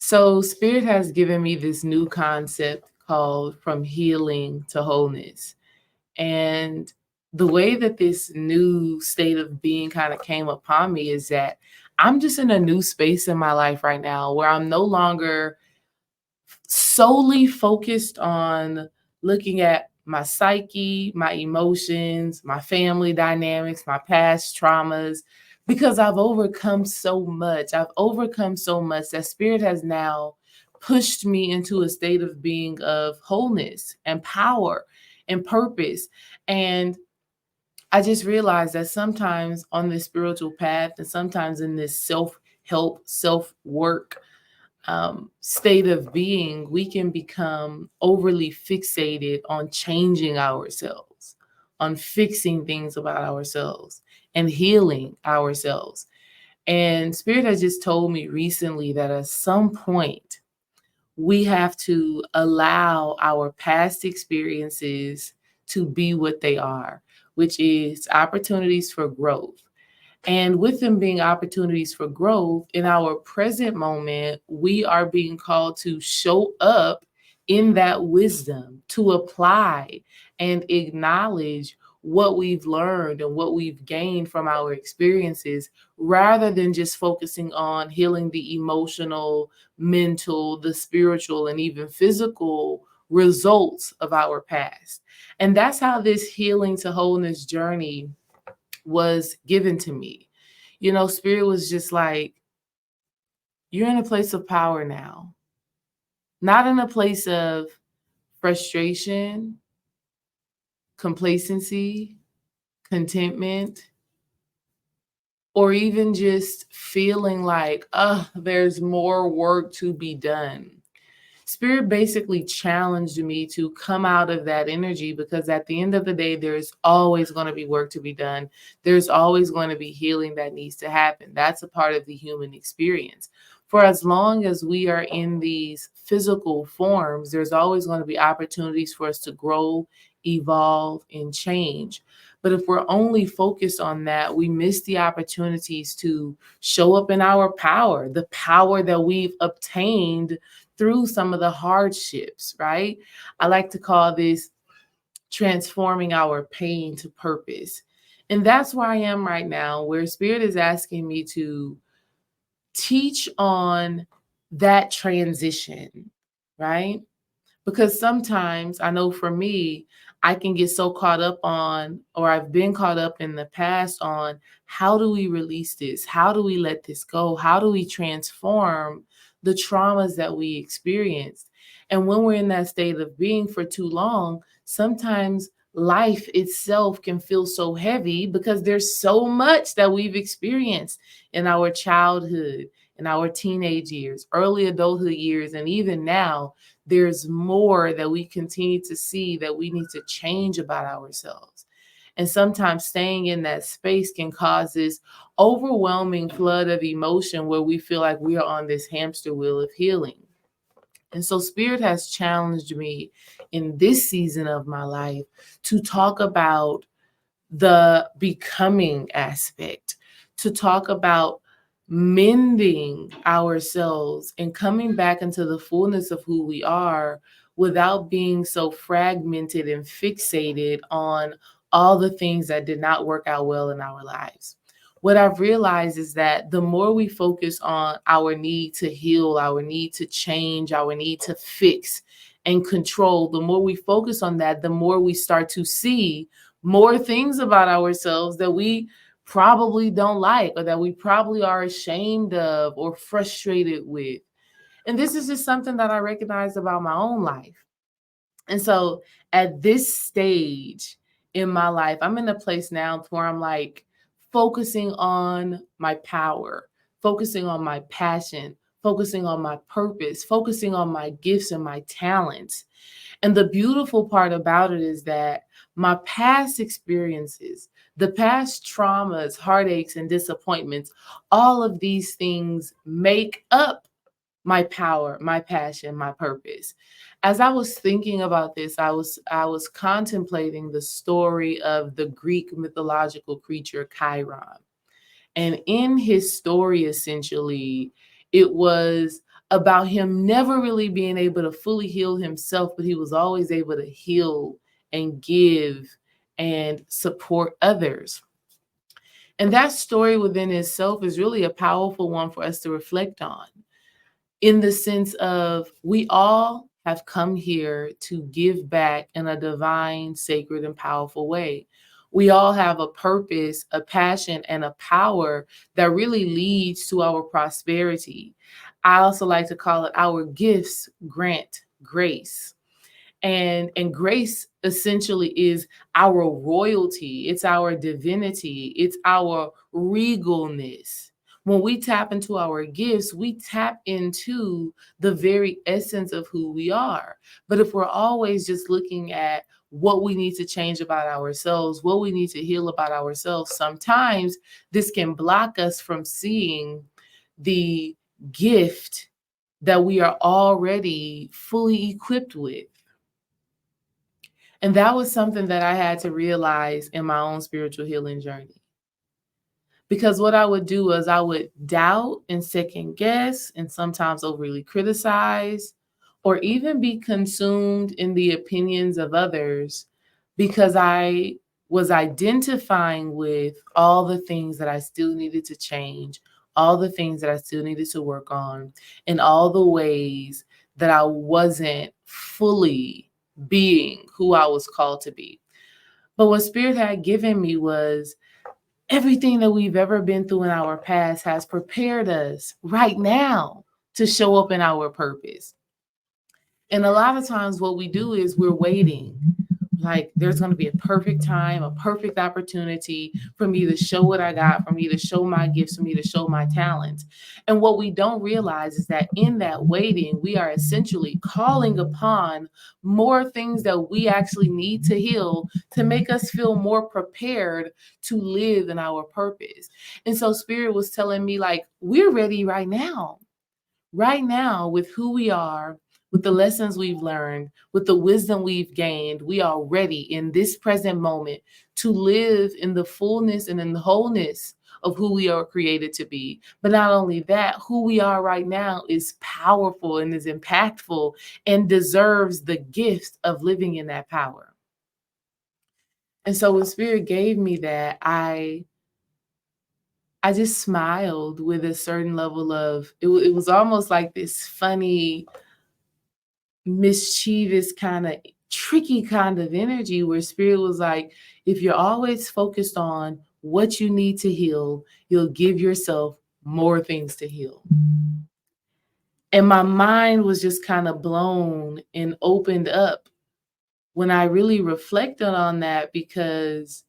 So, Spirit has given me this new concept called from healing to wholeness. And the way that this new state of being kind of came upon me is that I'm just in a new space in my life right now where I'm no longer solely focused on looking at my psyche, my emotions, my family dynamics, my past traumas, because I've overcome so much. I've overcome so much that Spirit has now pushed me into a state of being of wholeness and power and purpose. And I just realized that sometimes on this spiritual path and sometimes in this self help, self work state of being, we can become overly fixated on changing ourselves, on fixing things about ourselves and healing ourselves. And Spirit has just told me recently that at some point, we have to allow our past experiences to be what they are, which is opportunities for growth. And with them being opportunities for growth, in our present moment, we are being called to show up in that wisdom, to apply and acknowledge what we've learned and what we've gained from our experiences, rather than just focusing on healing the emotional, mental, the spiritual, and even physical results of our past. And that's how this healing to wholeness journey was given to me. You know, Spirit was just like, you're in a place of power now, not in a place of frustration, complacency, contentment, or even just feeling like, oh, there's more work to be done. Spirit basically challenged me to come out of that energy, because at the end of the day, there's always going to be work to be done. There's always going to be healing that needs to happen. That's a part of the human experience. For as long as we are in these physical forms, there's always going to be opportunities for us to grow, evolve, and change. But if we're only focused on that, we miss the opportunities to show up in our power, the power that we've obtained through some of the hardships, right? I like to call this transforming our pain to purpose. And that's where I am right now, where Spirit is asking me to teach on that transition, right? Because sometimes I know for me, I can get so caught up on, or I've been caught up in the past on, how do we release this? How do we let this go? How do we transform the traumas that we experienced? And when we're in that state of being for too long, sometimes life itself can feel so heavy because there's so much that we've experienced in our childhood, in our teenage years, early adulthood years, and even now there's more that we continue to see that we need to change about ourselves. And sometimes staying in that space can cause this overwhelming flood of emotion where we feel like we are on this hamster wheel of healing. And so Spirit has challenged me in this season of my life to talk about the becoming aspect, to talk about mending ourselves and coming back into the fullness of who we are without being so fragmented and fixated on all the things that did not work out well in our lives. What I've realized is that the more we focus on our need to heal, our need to change, our need to fix and control, the more we focus on that, the more we start to see more things about ourselves that we probably don't like, or that we probably are ashamed of or frustrated with. And this is just something that I recognize about my own life. And so at this stage in my life, I'm in a place now where I'm like focusing on my power, focusing on my passion, focusing on my purpose, focusing on my gifts and my talents. And the beautiful part about it is that my past experiences, the past traumas, heartaches, and disappointments, all of these things make up my power, my passion, my purpose. As I was thinking about this, I was contemplating the story of the Greek mythological creature Chiron. And in his story, essentially, it was about him never really being able to fully heal himself, but he was always able to heal and give and support others. And that story within itself is really a powerful one for us to reflect on, in the sense of we all have come here to give back in a divine, sacred, and powerful way. We all have a purpose, a passion, and a power that really leads to our prosperity. I also like to call it our gifts grant grace. And grace essentially is our royalty, it's our divinity, it's our regalness. When we tap into our gifts, we tap into the very essence of who we are. But if we're always just looking at what we need to change about ourselves, what we need to heal about ourselves, sometimes this can block us from seeing the gift that we are already fully equipped with. And that was something that I had to realize in my own spiritual healing journey. Because what I would do was I would doubt and second guess and sometimes overly criticize or even be consumed in the opinions of others because I was identifying with all the things that I still needed to change, all the things that I still needed to work on, and all the ways that I wasn't fully being who I was called to be. But what Spirit had given me was everything that we've ever been through in our past has prepared us right now to show up in our purpose. And a lot of times what we do is we're waiting. Like there's going to be a perfect time, a perfect opportunity for me to show what I got, for me to show my gifts, for me to show my talents. And what we don't realize is that in that waiting, we are essentially calling upon more things that we actually need to heal to make us feel more prepared to live in our purpose. And so Spirit was telling me, like, we're ready right now with who we are, with the lessons we've learned, with the wisdom we've gained. We are ready in this present moment to live in the fullness and in the wholeness of who we are created to be. But not only that, who we are right now is powerful and is impactful and deserves the gift of living in that power. And so when Spirit gave me that, I just smiled with a certain level of, it was almost like this funny, mischievous kind of tricky kind of energy where Spirit was like, if you're always focused on what you need to heal, you'll give yourself more things to heal. And my mind was just kind of blown and opened up when I really reflected on that, because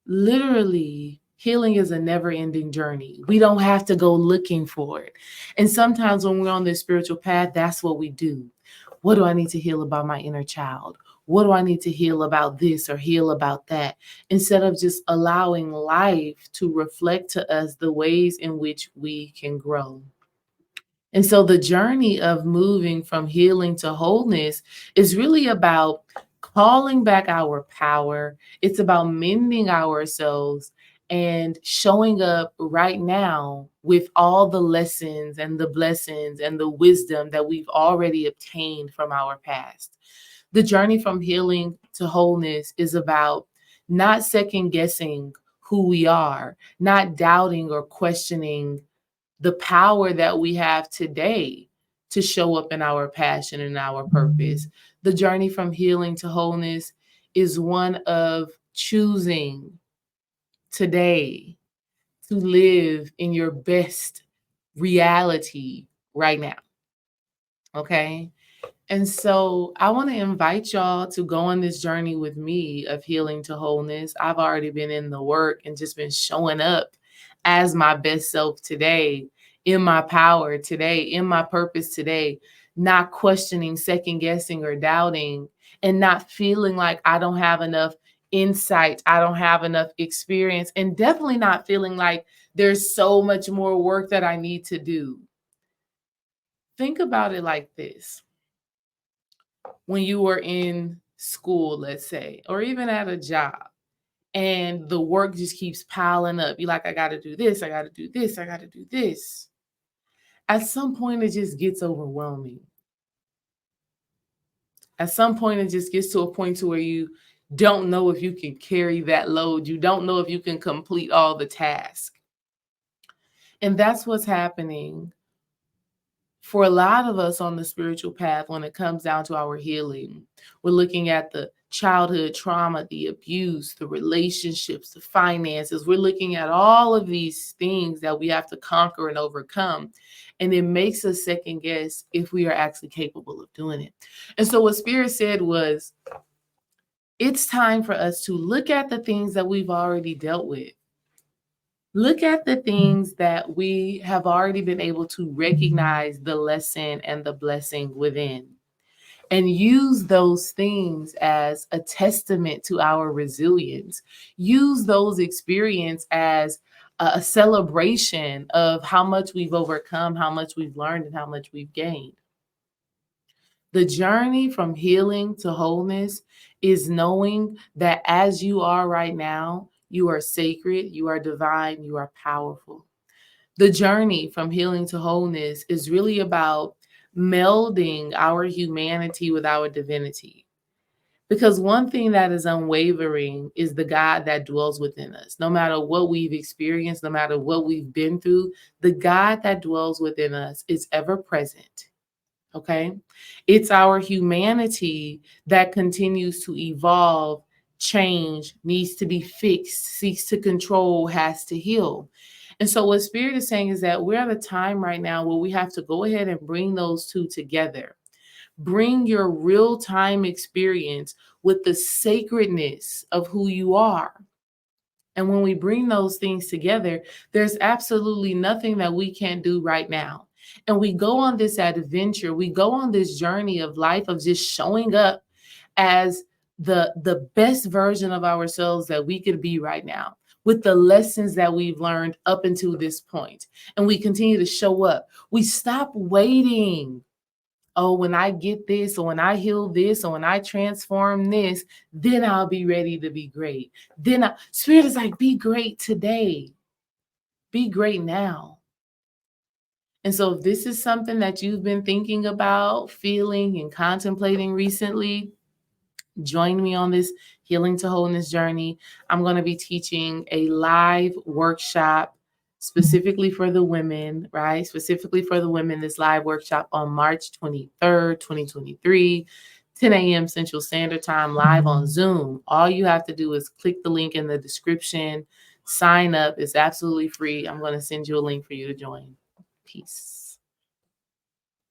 literally healing is a never-ending journey. We don't have to go looking for it. And sometimes when we're on this spiritual path, that's what we do. What do I need to heal about my inner child? What do I need to heal about this or heal about that? Instead of just allowing life to reflect to us the ways in which we can grow. And so the journey of moving from healing to wholeness is really about calling back our power. It's about mending ourselves and showing up right now with all the lessons and the blessings and the wisdom that we've already obtained from our past. The journey from healing to wholeness is about not second guessing who we are, not doubting or questioning the power that we have today to show up in our passion and our purpose. The journey from healing to wholeness is one of choosing today to live in your best reality right now. Okay? And so I want to invite y'all to go on this journey with me of healing to wholeness. I've already been in the work and just been showing up as my best self today, in my power today, in my purpose today, not questioning, second guessing, or doubting, and not feeling like I don't have enough insight, I don't have enough experience, and definitely not feeling like there's so much more work that I need to do. Think about it like this. When you were in school, let's say, or even at a job, and the work just keeps piling up. You're like, I got to do this, I got to do this, I got to do this. at some point it just gets overwhelming. At some point it just gets to a point to where you don't know if you can carry that load. You don't know if you can complete all the tasks. And that's what's happening for a lot of us on the spiritual path when it comes down to our healing. We're looking at the childhood trauma, the abuse, the relationships, the finances. We're looking at all of these things that we have to conquer and overcome. And it makes us second guess if we are actually capable of doing it. And so what Spirit said was, it's time for us to look at the things that we've already dealt with. Look at the things that we have already been able to recognize the lesson and the blessing within, and use those things as a testament to our resilience. Use those experiences as a celebration of how much we've overcome, how much we've learned, and how much we've gained. The journey from healing to wholeness is knowing that as you are right now, you are sacred, you are divine, you are powerful. The journey from healing to wholeness is really about melding our humanity with our divinity. Because one thing that is unwavering is the God that dwells within us. No matter what we've experienced, no matter what we've been through, the God that dwells within us is ever present. Okay. It's our humanity that continues to evolve, change, needs to be fixed, seeks to control, has to heal. And so, what Spirit is saying is that we're at a time right now where we have to go ahead and bring those two together. Bring your real time experience with the sacredness of who you are. And when we bring those things together, there's absolutely nothing that we can't do right now. And we go on this adventure, we go on this journey of life of just showing up as the best version of ourselves that we could be right now, with the lessons that we've learned up until this point. And we continue to show up. We stop waiting. Oh, when I get this, or when I heal this, or when I transform this, then I'll be ready to be great. Spirit is like, be great today. Be great now. And so if this is something that you've been thinking about, feeling, and contemplating recently, join me on this healing to wholeness journey. I'm going to be teaching a live workshop specifically for the women, right? Specifically for the women, this live workshop on March 23rd, 2023, 10 a.m. Central Standard Time, live on Zoom. All you have to do is click the link in the description, sign up. It's absolutely free. I'm going to send you a link for you to join. Peace.